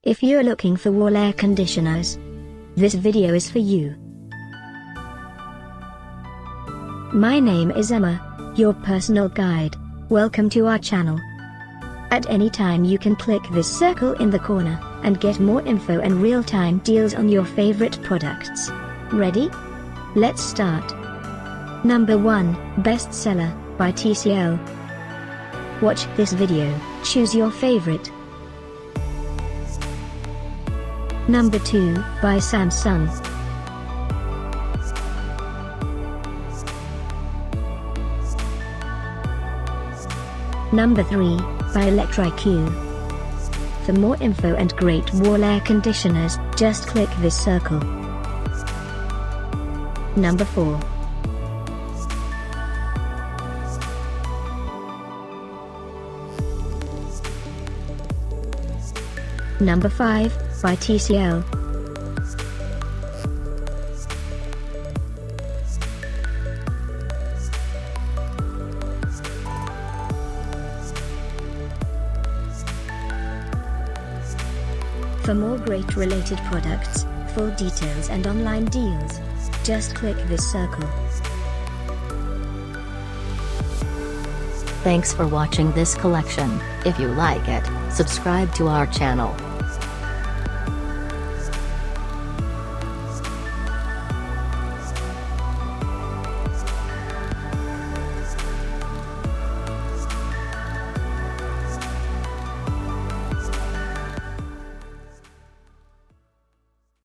If you're looking for wall air conditioners, this video is for you. My name is Emma, your personal guide. Welcome to our channel. At any time you can click this circle in the corner, and get more info and real-time deals on your favorite products. Ready? Let's start. Number 1, Bestseller, by TCL. Watch this video, choose your favorite. Number 2, by Samsung. Number 3, by ElectrIQ. For more info and great wall air conditioners, just click this circle. Number 4. Number 5, by TCL. For more great related products, full details and online deals, just click this circle. Thanks for watching this collection. If you like it, subscribe to our channel.